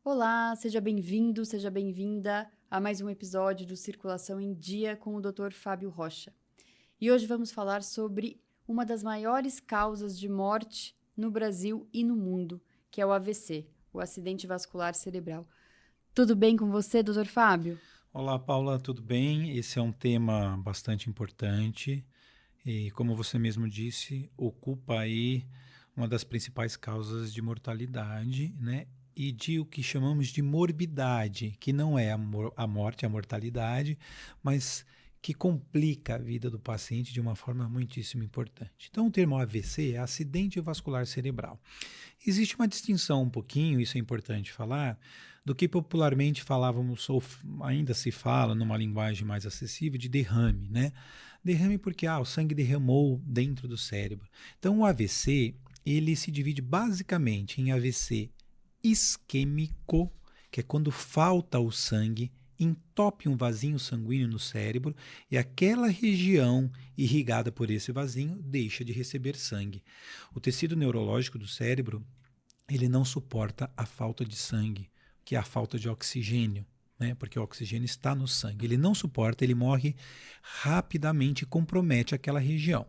Olá, seja bem-vindo, seja bem-vinda a mais um episódio do Circulação em Dia com o Dr. Fábio Rocha. E hoje vamos falar sobre uma das maiores causas de morte no Brasil e no mundo, que é o AVC, o acidente vascular cerebral. Tudo bem com você, Dr. Fábio? Olá, Paula, tudo bem? Esse é um tema bastante importante e, como você mesmo disse, ocupa aí uma das principais causas de mortalidade, né? E de o que chamamos de morbidade, que não é a morte, a mortalidade, mas que complica a vida do paciente de uma forma muitíssimo importante. Então, o termo AVC é acidente vascular cerebral. Existe uma distinção um pouquinho, isso é importante falar, do que popularmente falávamos, ou ainda se fala numa linguagem mais acessível, de derrame, né? Derrame porque o sangue derramou dentro do cérebro. Então, o AVC, ele se divide basicamente em AVC isquêmico, que é quando falta o sangue, entope um vasinho sanguíneo no cérebro e aquela região irrigada por esse vasinho deixa de receber sangue. O tecido neurológico do cérebro, ele não suporta a falta de sangue, que é a falta de oxigênio, né? Porque o oxigênio está no sangue. Ele não suporta, ele morre rapidamente e compromete aquela região.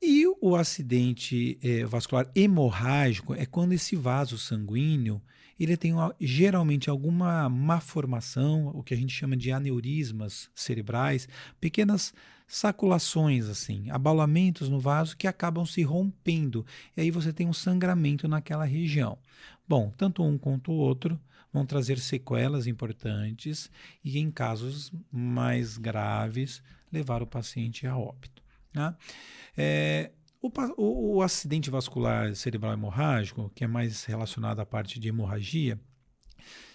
E o acidente vascular hemorrágico é quando esse vaso sanguíneo ele tem geralmente alguma malformação, o que a gente chama de aneurismas cerebrais, pequenas saculações, assim, abalamentos no vaso que acabam se rompendo. E aí você tem um sangramento naquela região. Bom, tanto um quanto o outro vão trazer sequelas importantes e, em casos mais graves, levar o paciente a óbito. Né? É, o acidente vascular cerebral hemorrágico, que é mais relacionado à parte de hemorragia,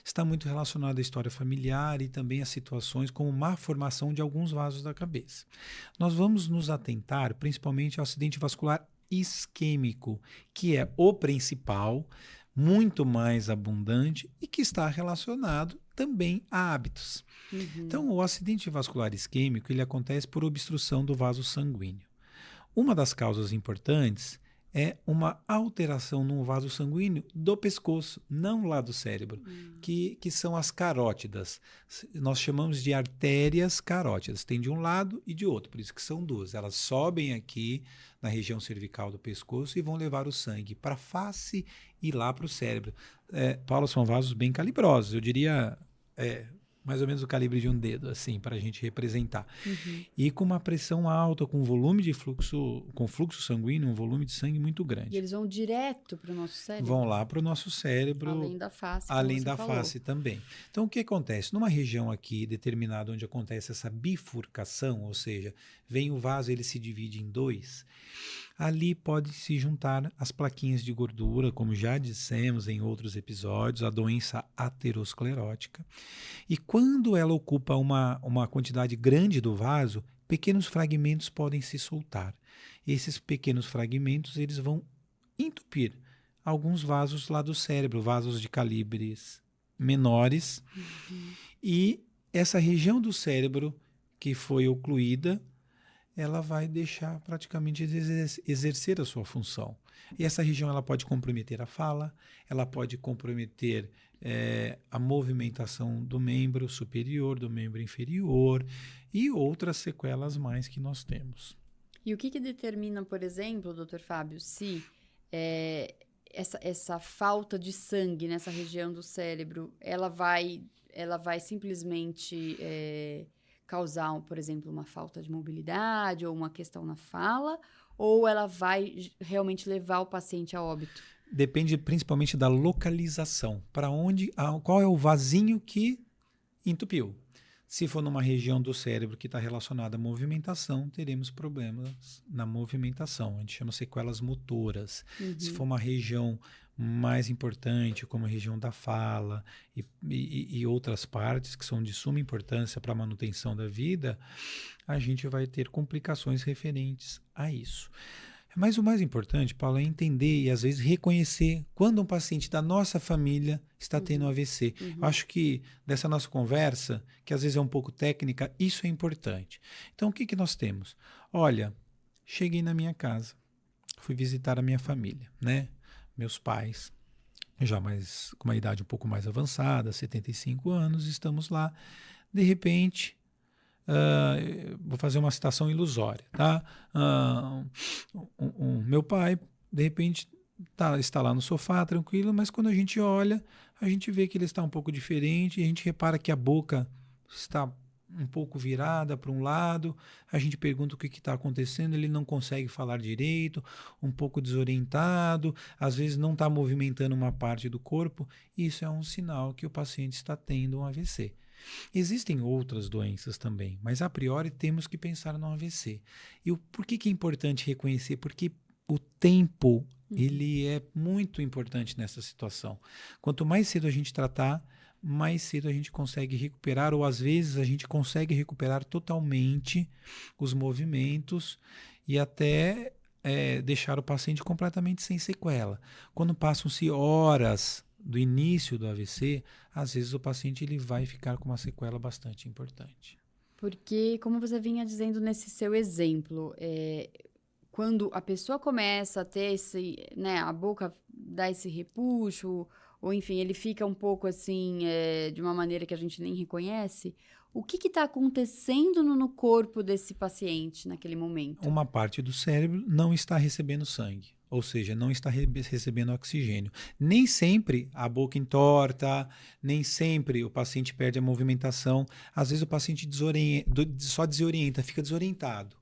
está muito relacionado à história familiar e também a situações como má formação de alguns vasos da cabeça. Nós vamos nos atentar principalmente ao acidente vascular isquêmico, que é o principal, muito mais abundante e que está relacionado também a hábitos. Uhum. Então, o acidente vascular isquêmico ele acontece por obstrução do vaso sanguíneo. Uma das causas importantes é uma alteração no vaso sanguíneo do pescoço, não lá do cérebro, que são as carótidas. Nós chamamos de artérias carótidas. Tem de um lado e de outro, por isso que são duas. Elas sobem aqui na região cervical do pescoço e vão levar o sangue para a face e lá para o cérebro. Paulo, são vasos bem calibrosos, eu diria mais ou menos o calibre de um dedo, assim, para a gente representar. Uhum. E com uma pressão alta, com volume de fluxo, com fluxo sanguíneo, um volume de sangue muito E grande. eles vão direto para o nosso Vão cérebro, lá para o nosso cérebro, além da face, como além você da falou. face também. Então, o que acontece? Numa região aqui determinada onde acontece essa bifurcação, ou seja, vem o vaso, ele se divide em dois, ali pode se juntar as plaquinhas de gordura, como já dissemos em outros episódios, a doença aterosclerótica. E quando ela ocupa uma quantidade grande do vaso, pequenos fragmentos podem se soltar. Esses pequenos fragmentos eles vão entupir alguns vasos lá do cérebro, vasos de calibres menores, Uhum. e essa região do cérebro que foi ocluída, ela vai deixar praticamente de exercer a sua função. E essa região ela pode comprometer a fala, ela pode comprometer a movimentação do membro superior, do membro inferior e outras sequelas mais que nós temos. E o que determina, por exemplo, doutor Fábio, se eh, essa falta de sangue nessa região do cérebro, ela vai simplesmente causar, por exemplo, uma falta de mobilidade ou uma questão na fala, ou ela vai realmente levar o paciente a óbito? Depende principalmente da localização, para onde, qual é o vasinho que entupiu. Se for numa região do cérebro que está relacionada à movimentação, teremos problemas na movimentação. A gente chama sequelas motoras. Se Uhum. for uma região mais importante, como a região da fala e outras partes que são de suma importância para a manutenção da vida, a gente vai ter complicações referentes a isso. Mas o mais importante, Paulo, é entender e às vezes reconhecer quando um paciente da nossa família está tendo Uhum. AVC. Eu Uhum. acho que dessa nossa conversa, que às vezes é um pouco técnica, isso é importante. Então, o que nós temos? Olha, cheguei na minha casa, fui visitar a minha família, né? Meus pais. com uma idade um pouco mais avançada, 75 anos, estamos lá. De repente, vou fazer uma citação ilusória, tá? Meu pai, de repente, está lá no sofá, tranquilo, mas quando a gente olha, a gente vê que ele está um pouco diferente, e a gente repara que a boca está um pouco virada para um lado, a gente pergunta o que está acontecendo, ele não consegue falar direito, um pouco desorientado, às vezes não está movimentando uma parte do corpo, isso é um sinal que o paciente está tendo um AVC. Existem outras doenças também, mas a priori temos que pensar no AVC. E por que é importante reconhecer? Porque o tempo ele é muito importante nessa situação. Quanto mais cedo a gente tratar, mais cedo a gente consegue recuperar, ou às vezes a gente consegue recuperar totalmente os movimentos e até deixar o paciente completamente sem sequela. Quando passam-se horas do início do AVC, às vezes o paciente ele vai ficar com uma sequela bastante importante. Porque, como você vinha dizendo nesse seu exemplo, quando a pessoa começa a ter a boca dá esse repuxo, ou enfim, ele fica um pouco assim, de uma maneira que a gente nem reconhece, o que está acontecendo no corpo desse paciente naquele momento? Uma parte do cérebro não está recebendo sangue, ou seja, não está recebendo oxigênio. Nem sempre a boca entorta, nem sempre o paciente perde a movimentação. Às vezes o paciente só desorienta, fica desorientado.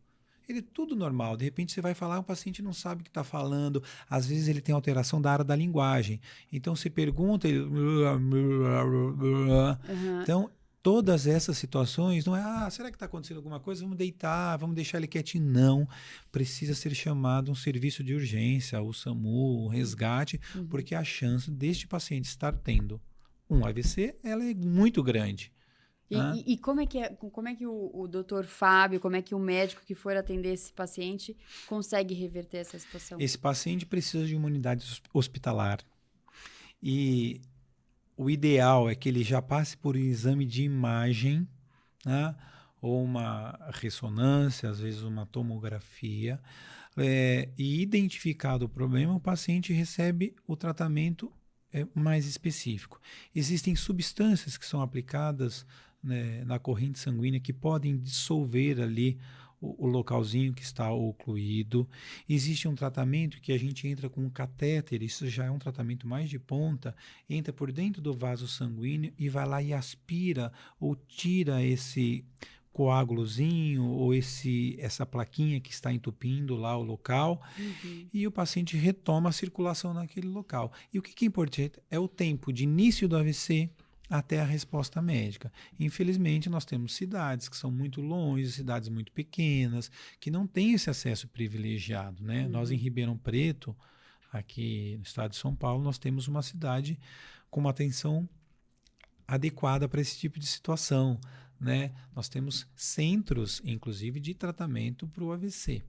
Ele é tudo normal, de repente você vai falar, o paciente não sabe o que está falando, às vezes ele tem alteração da área da linguagem. Então se pergunta, ele... Então, todas essas situações, não é, será que está acontecendo alguma coisa? Vamos deitar, vamos deixar ele quietinho. Não, precisa ser chamado um serviço de urgência, o SAMU, o resgate, porque a chance deste paciente estar tendo um AVC, ela é muito grande. E como é que o doutor Fábio, como é que o médico que for atender esse paciente consegue reverter essa situação? Esse paciente precisa de uma unidade hospitalar e o ideal é que ele já passe por um exame de imagem, né? Ou uma ressonância, às vezes uma tomografia, e identificado o problema, o paciente recebe o tratamento mais específico. Existem substâncias que são aplicadas na corrente sanguínea que podem dissolver ali o localzinho que está ocluído. Existe um tratamento que a gente entra com um catéter, isso já é um tratamento mais de ponta, entra por dentro do vaso sanguíneo e vai lá e aspira ou tira esse coágulozinho ou essa plaquinha que está entupindo lá o local, e o paciente retoma a circulação naquele local. E o que é importante é o tempo de início do AVC até a resposta médica. Infelizmente, nós temos cidades que são muito longe, cidades muito pequenas, que não têm esse acesso privilegiado, né? Nós, em Ribeirão Preto, aqui no estado de São Paulo, nós temos uma cidade com uma atenção adequada para esse tipo de situação, né? Nós temos centros, inclusive, de tratamento para o AVC.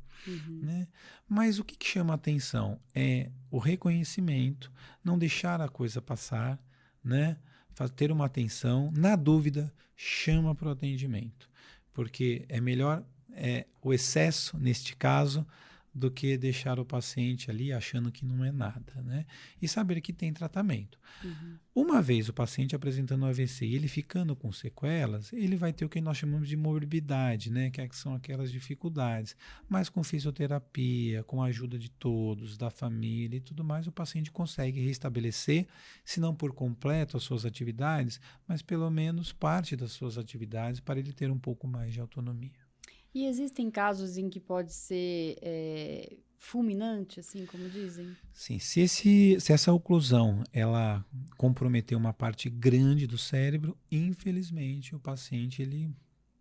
Né? Mas o que chama a atenção é o reconhecimento, não deixar a coisa passar, né? Ter uma atenção, na dúvida, chama para o atendimento, porque é melhor o excesso, neste caso, do que deixar o paciente ali achando que não é nada, né? E saber que tem tratamento. Uma vez o paciente apresentando AVC e ele ficando com sequelas, ele vai ter o que nós chamamos de morbidade, né? Que são aquelas dificuldades. Mas com fisioterapia, com a ajuda de todos, da família e tudo mais, o paciente consegue restabelecer, se não por completo as suas atividades, mas pelo menos parte das suas atividades para ele ter um pouco mais de autonomia. E existem casos em que pode ser fulminante, assim como dizem? Sim, se essa oclusão ela comprometer uma parte grande do cérebro, infelizmente o paciente ele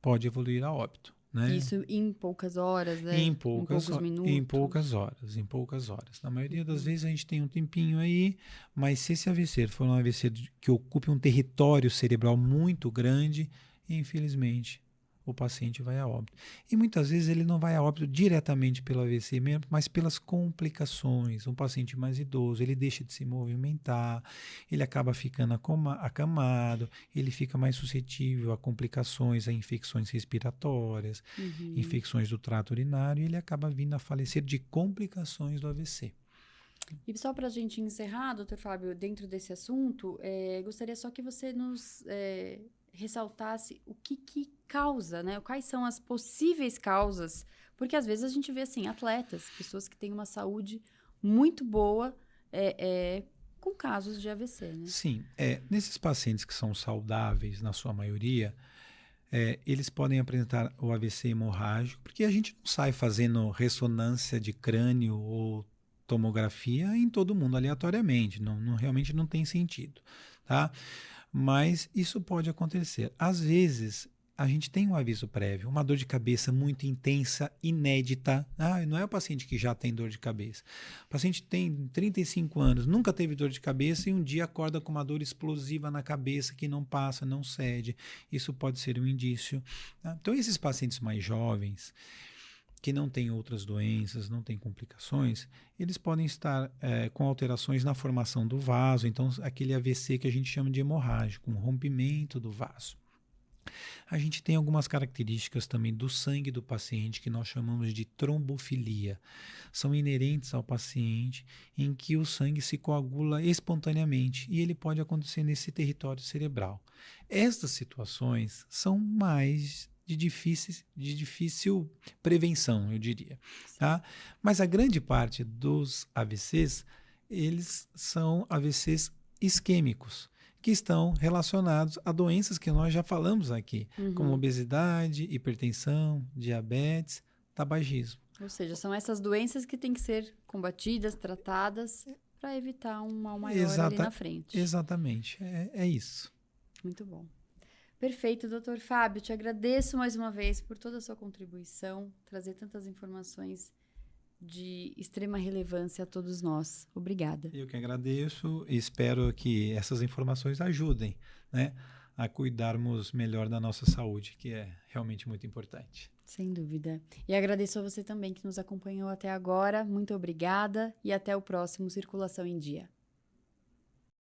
pode evoluir a óbito. Né? Isso em poucas horas, né? Em poucos minutos. Em poucas horas. Na maioria das vezes a gente tem um tempinho aí, mas se esse AVC for um AVC que ocupe um território cerebral muito grande, infelizmente o paciente vai a óbito. E muitas vezes ele não vai a óbito diretamente pelo AVC mesmo, mas pelas complicações. Um paciente mais idoso, ele deixa de se movimentar, ele acaba ficando acamado, ele fica mais suscetível a complicações, a infecções respiratórias, infecções do trato urinário, e ele acaba vindo a falecer de complicações do AVC. E só para a gente encerrar, doutor Fábio, dentro desse assunto, gostaria só que você nos ressaltasse o que causa, né? Quais são as possíveis causas, porque às vezes a gente vê, assim, atletas, pessoas que têm uma saúde muito boa, com casos de AVC, né? Sim, nesses pacientes que são saudáveis, na sua maioria, eles podem apresentar o AVC hemorrágico, porque a gente não sai fazendo ressonância de crânio ou tomografia em todo mundo aleatoriamente, realmente não tem sentido, tá? Mas isso pode acontecer. Às vezes, a gente tem um aviso prévio, uma dor de cabeça muito intensa, inédita. Não é o paciente que já tem dor de cabeça. O paciente tem 35 anos, nunca teve dor de cabeça e um dia acorda com uma dor explosiva na cabeça que não passa, não cede. Isso pode ser um indício. Tá? Então, esses pacientes mais jovens, que não têm outras doenças, não têm complicações, eles podem estar com alterações na formação do vaso, então aquele AVC que a gente chama de hemorrágico, um rompimento do vaso. A gente tem algumas características também do sangue do paciente que nós chamamos de trombofilia. São inerentes ao paciente em que o sangue se coagula espontaneamente e ele pode acontecer nesse território cerebral. Estas situações são mais de difícil prevenção, eu diria. Tá? Mas a grande parte dos AVCs, eles são AVCs isquêmicos, que estão relacionados a doenças que nós já falamos aqui, como obesidade, hipertensão, diabetes, tabagismo. Ou seja, são essas doenças que têm que ser combatidas, tratadas, para evitar um mal maior ali na frente. Exatamente, é isso. Muito bom. Perfeito, doutor Fábio. Te agradeço mais uma vez por toda a sua contribuição, trazer tantas informações de extrema relevância a todos nós. Obrigada. Eu que agradeço e espero que essas informações ajudem, né, a cuidarmos melhor da nossa saúde, que é realmente muito importante. Sem dúvida. E agradeço a você também que nos acompanhou até agora. Muito obrigada e até o próximo Circulação em Dia.